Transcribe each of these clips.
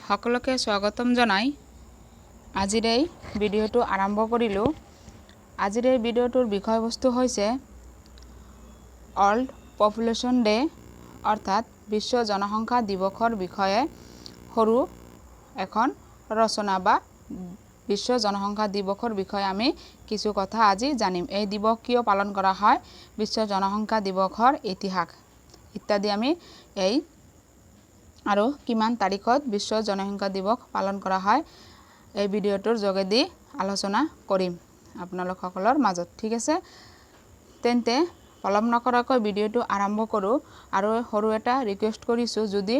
সকলোকে স্বাগতম জনাই আজিৰ এই ভিডিঅ'টো আৰম্ভ কৰিলোঁ। আজিৰ এই ভিডিঅ'টোৰ বিষয়বস্তু হৈছে ৱৰ্ল্ড পপুলেশ্যন ডে অৰ্থাৎ বিশ্ব জনসংখ্যা দিৱসৰ বিষয়ে সৰু এখন ৰচনা বা বিশ্ব জনসংখ্যা দিৱসৰ বিষয়ে আমি কিছু কথা আজি জানিম। এই দিৱস কিয় পালন কৰা হয়, বিশ্ব জনসংখ্যা দিৱসৰ ইতিহাস ইত্যাদি আমি এই আৰু কিমান তাৰিখত বিশ্ব জনসংখ্যা দিৱস পালন কৰা হয় এই ভিডিঅ'টোৰ যোগেদি আলোচনা কৰিম আপোনালোক সকলৰ মাজত। ঠিক আছে, তেন্তে পলম নকৰাকৈ ভিডিঅ'টো আৰম্ভ কৰোঁ আৰু সৰু এটা ৰিকুৱেষ্ট কৰিছোঁ, যদি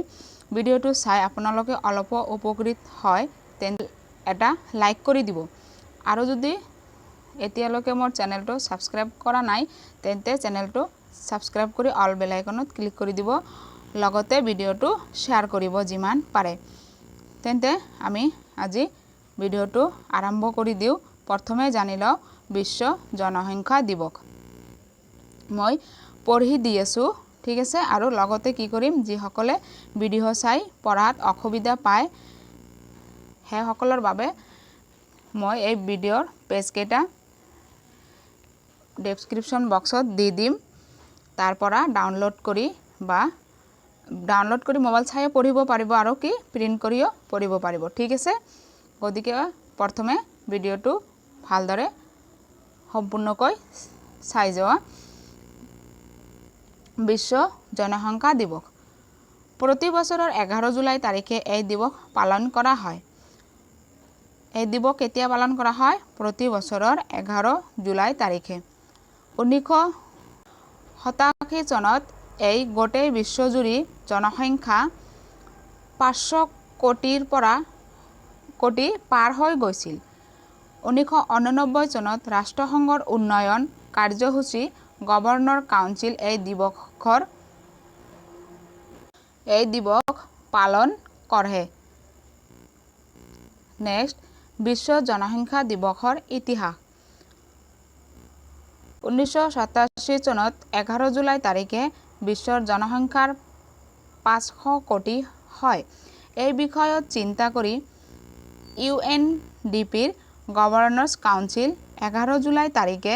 ভিডিঅ'টো চাই আপোনালোকে অলপ উপকৃত হয় তেন্তে এটা লাইক কৰি দিব আৰু যদি এতিয়ালৈকে মোৰ চেনেলটো ছাবস্ক্ৰাইব কৰা নাই তেন্তে চেনেলটো ছাবস্ক্ৰাইব কৰি অল বেল আইকনত ক্লিক কৰি দিব, লগতে ভিডিঅ'টো শ্বেয়াৰ কৰিব যিমান পাৰে। তেন্তে আমি আজি ভিডিঅ'টো আৰম্ভ কৰি দিওঁ। প্ৰথমে জানি লওঁ বিশ্ব জনসংখ্যা দিৱস। মই পঢ়ি দি আছোঁ, ঠিক আছে, আৰু লগতে কি কৰিম, যিসকলে ভিডিঅ' চাই পঢ়াত অসুবিধা পায় সেইসকলৰ বাবে মই এই ভিডিঅ'ৰ পেজকেইটা ডেছক্ৰিপশ্যন বক্সত দি দিম, তাৰ পৰা ডাউনলোড কৰি মোবাইল চাইও পঢ়িব পাৰিব আৰু কি প্ৰিণ্ট কৰিও পঢ়িব পাৰিব। ঠিক আছে, গতিকে প্ৰথমে ভিডিঅ'টো ভালদৰে সম্পূৰ্ণকৈ চাই যোৱা। বিশ্ব জনসংখ্যা দিৱস প্ৰতি বছৰৰ 11 জুলাই তাৰিখে এই দিৱস পালন কৰা হয়। এই দিৱস কেতিয়া পালন কৰা হয়? প্ৰতি বছৰৰ 11 জুলাই তাৰিখে। 1987 চনত এই গোটেই বিশ্বজুৰি জনসংখ্যা 500 কোটি পাৰ হৈ গৈছিল। 1989 চনত ৰাষ্ট্ৰসংঘৰ উন্নয়ন কাৰ্যসূচী গভৰ্ণৰ কাউন্সিল এই দিৱস পালন কৰে। নেক্সট, বিশ্ব জনসংখ্যা দিৱসৰ ইতিহাস। 1987 চনত 11 জুলাই তাৰিখে বিশ্বৰ জনসংখ্যাৰ 500 কোটি হয়। এই বিষয়ত চিন্তা কৰি UNDPৰ গভৰ্ণৰ্ছ কাউন্সিল 11 জুলাই তাৰিখে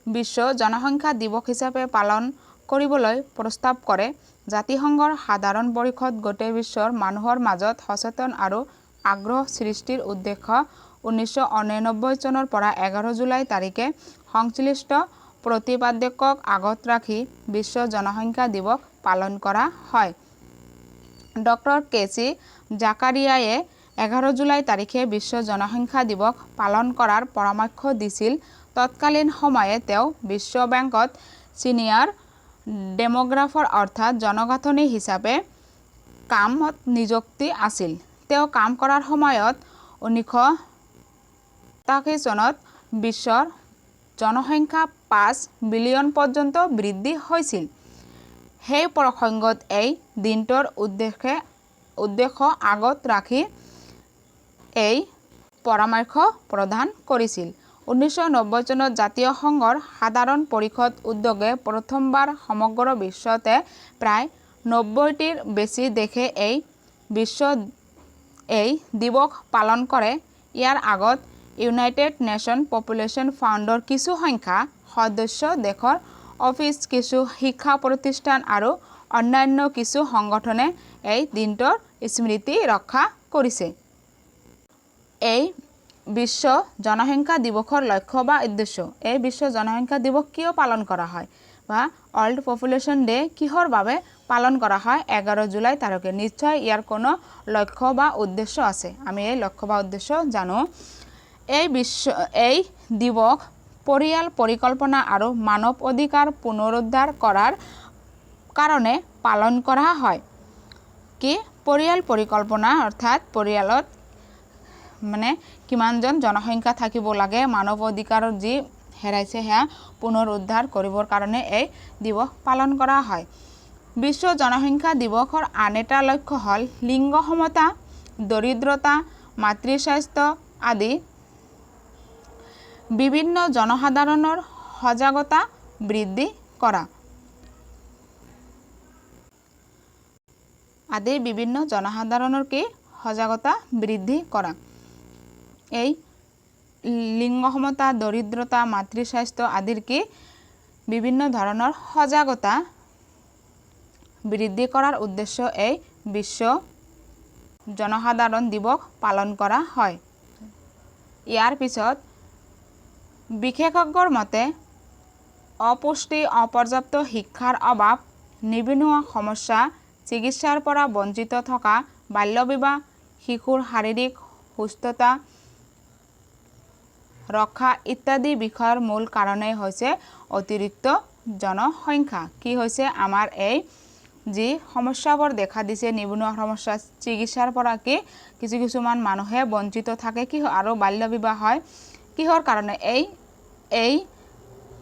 বিশ্ব জনসংখ্যা দিৱস হিচাপে পালন কৰিবলৈ প্ৰস্তাৱ কৰে। জাতিসংঘৰ সাধাৰণ পৰিষদ গোটেই বিশ্বৰ মানুহৰ মাজত সচেতন আৰু আগ্ৰহ সৃষ্টিৰ উদ্দেশ্য 1989 চনৰ পৰা 11 জুলাই তাৰিখে সংশ্লিষ্ট প্ৰতিপাদ্যক আগত ৰাখি বিশ্ব জনসংখ্যা দিৱস পালন কৰা হয়। ডক্টৰ কেচি জাকাৰিয়ায়ে 11 জুলাই তাৰিখে বিশ্ব জনসংখ্যা দিৱস পালন কৰাৰ পৰামৰ্শ দিছিল। তৎকালীন সময়ে তেওঁ বিশ্ব বেংকত ছিনিয়ৰ ডেমোগ্ৰাফাৰ অৰ্থাৎ জনগাঁথনি হিচাপে কামত নিযুক্ত আছিল। তেওঁ কাম কৰাৰ সময়ত 1987 চনত বিশ্বৰ জনসংখ্যা 5 বিলিয়ন পৰ্যন্ত বৃদ্ধি হৈছিল। সেই প্ৰসংগত এই দিনটোৰ উদ্দেশ্য আগত ৰাখি এই পৰামৰ্শ প্ৰদান কৰিছিল। 1990 চনত জাতীয় সংঘৰ সাধাৰণ পৰিষদ উদ্যোগে প্ৰথমবাৰ সমগ্ৰ বিশ্বতে প্ৰায় 90টিৰ বেছি দেশে এই দিৱস পালন কৰে। ইয়াৰ আগত ইউনাইটেড নেশ্যন পপুলেশ্যন ফাণ্ডৰ কিছু সংখ্যা সদস্য দেশৰ অফিচ, কিছু শিক্ষা প্ৰতিষ্ঠান আৰু অন্যান্য কিছু সংগঠনে এই দিনটোৰ স্মৃতি ৰক্ষা কৰিছে। এই বিশ্ব জনসংখ্যা দিৱসৰ লক্ষ্য বা উদ্দেশ্য। এই বিশ্ব জনসংখ্যা দিৱস কিয় পালন কৰা হয় বা ৱৰ্ল্ড পপুলেশ্যন ডে কিহৰ বাবে পালন কৰা হয় 11 জুলাই তাৰিখে? নিশ্চয় ইয়াৰ কোনো লক্ষ্য বা উদ্দেশ্য আছে। আমি এই লক্ষ্য বা উদ্দেশ্য জানো। এই দিৱস পৰিয়াল পৰিকল্পনা আৰু মানৱ অধিকাৰ পুনৰুদ্ধাৰ কৰাৰ কাৰণে পালন কৰা হয়। কি পৰিয়াল পৰিকল্পনা অৰ্থাৎ পৰিয়ালত কিমানজন জনসংখ্যা থাকিব লাগে, মানৱ অধিকাৰৰ যি হেৰাইছে সেয়া পুনৰুদ্ধাৰ কৰিবৰ কাৰণে এই দিৱস পালন কৰা হয়। বিশ্ব জনসংখ্যা দিৱসৰ আন এটা লক্ষ্য হ'ল লিংগ সমতা, দৰিদ্ৰতা, মাতৃস্বাস্থ্য আদি বিভিন্ন জনসাধাৰণৰ সজাগতা বৃদ্ধি কৰা। আদি বিভিন্ন জনসাধাৰণৰ কি সজাগতা বৃদ্ধি কৰা। এই লিংগ সমতা, দৰিদ্ৰতা, মাতৃস্বাস্থ্য আদিৰ কি বিভিন্ন ধৰণৰ সজাগতা বৃদ্ধি কৰাৰ উদ্দেশ্য এই বিশ্ব জনসাধাৰণ দিৱস পালন কৰা হয়। ইয়াৰ পিছত বিশেষজ্ঞৰ মতে অপুষ্টি, অপৰ্যাপ্ত শিক্ষাৰ অভাৱ, নিবনুৱা সমস্যা, চিকিৎসাৰ পৰা বঞ্চিত থকা, বাল্যবিবাহ, শিশুৰ শাৰীৰিক সুস্থতা ৰক্ষা ইত্যাদি বিষয়ৰ মূল কাৰণেই হৈছে অতিৰিক্ত জনসংখ্যা। কি হৈছে আমাৰ এই যি সমস্যাবোৰ দেখা দিছে, নিবনুৱা সমস্যা, চিকিৎসাৰ পৰা কি কিছুমান মানুহে বঞ্চিত থাকে, কি আৰু বাল্যবিবাহ হয়, কিহৰ কাৰণে এই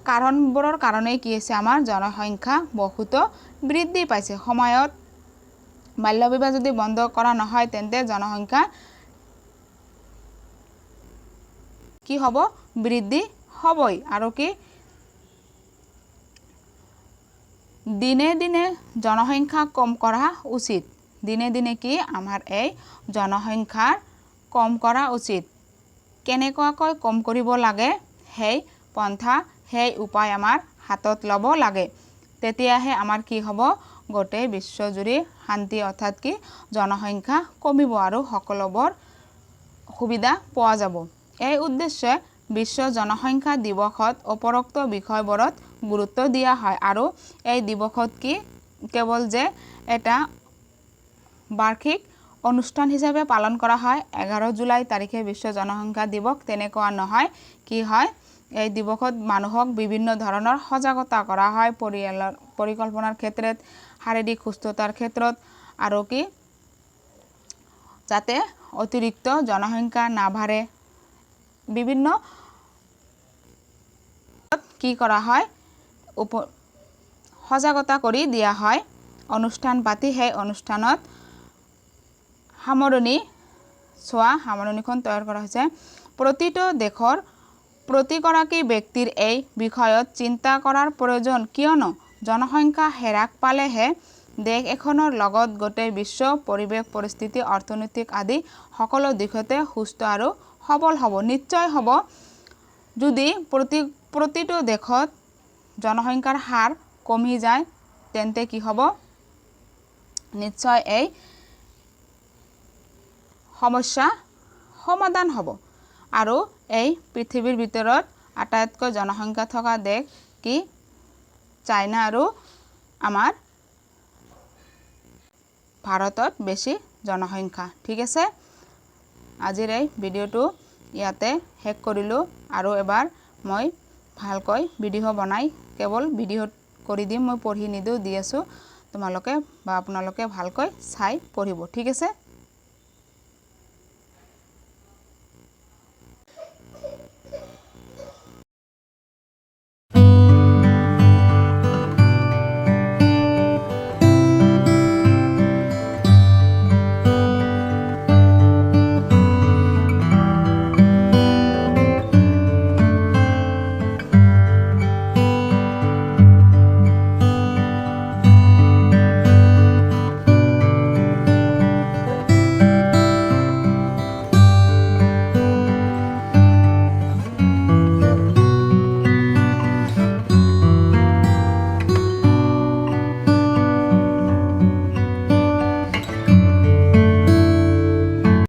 কাৰণবোৰৰ কাৰণেই কি হৈছে আমাৰ জনসংখ্যা বহুত বৃদ্ধি পাইছে। সময়ত বাল্যবিবাহ যদি বন্ধ কৰা নহয় তেন্তে জনসংখ্যা কি হ'ব বৃদ্ধি হ'বই। আৰু কি দিনে দিনে জনসংখ্যা কম কৰা উচিত। দিনে দিনে কি আমাৰ এই জনসংখ্যা কম কৰা উচিত। কেনেকুৱাকৈ কম কৰিব লাগে সেই পন্থা, সেই উপায় আমাৰ হাতত ল'ব লাগে। তেতিয়াহে আমাৰ কি হ'ব গোটেই বিশ্বজুৰি শান্তি অৰ্থাৎ কি জনসংখ্যা কমিব আৰু সকলোবোৰ সুবিধা পোৱা যাব। এই উদ্দেশ্যে বিশ্ব জনসংখ্যা দিৱসত উপৰোক্ত বিষয়বোৰত গুৰুত্ব দিয়া হয়। আৰু এই দিৱসত কি কেৱল যে এটা বাৰ্ষিক অনুষ্ঠান হিচাপে পালন কৰা হয় 11 জুলাই তাৰিখে বিশ্ব জনসংখ্যা দিৱস তেনেকুৱা নহয়। কি হয় এই দিৱসত মানুহক বিভিন্ন ধৰণৰ সজাগতা কৰা হয়, পৰিয়ালৰ পৰিকল্পনাৰ ক্ষেত্ৰত, শাৰীৰিক সুস্থতাৰ ক্ষেত্ৰত, আৰু কি যাতে অতিৰিক্ত জনসংখ্যা নাবাঢ়ে বিভিন্ন কি কৰা হয় সজাগতা কৰি দিয়া হয়। অনুষ্ঠান পাতি সেই অনুষ্ঠানত সামৰণিখন তৈয়াৰ কৰা হৈছে। প্ৰতিটো দেশৰ প্ৰতিগৰাকী ব্যক্তিৰ এই বিষয়ত চিন্তা কৰাৰ প্ৰয়োজন, কিয়নো জনসংখ্যা হ্ৰাস পালেহে দেশ এখনৰ লগত গোটেই বিশ্ব পৰিৱেশ পৰিস্থিতি, অৰ্থনৈতিক আদি সকলো দিশতে সুস্থ আৰু সবল হ'ব। নিশ্চয় হ'ব যদি প্ৰতিটো দেশত জনসংখ্যাৰ হাৰ কমি যায় তেন্তে কি হ'ব নিশ্চয় এই সমস্যা সমাধান হ'ব। আৰু এই পৃথিৱীৰ ভিতৰত আটাইতকৈ জনসংখ্যা থকা দেশ কি চাইনা, আৰু আমাৰ ভাৰতত বেছি জনসংখ্যা। ঠিক আছে, আজিৰ এই ভিডিঅ'টো ইয়াতে শেষ কৰিলোঁ। আৰু এবাৰ মই ভালকৈ ভিডিঅ' বনাই কেৱল ভিডিঅ' কৰি দিম, মই পঢ়ি নিদিওঁ, দি আছোঁ, তোমালোকে বা আপোনালোকে ভালকৈ চাই পঢ়িব। ঠিক আছে।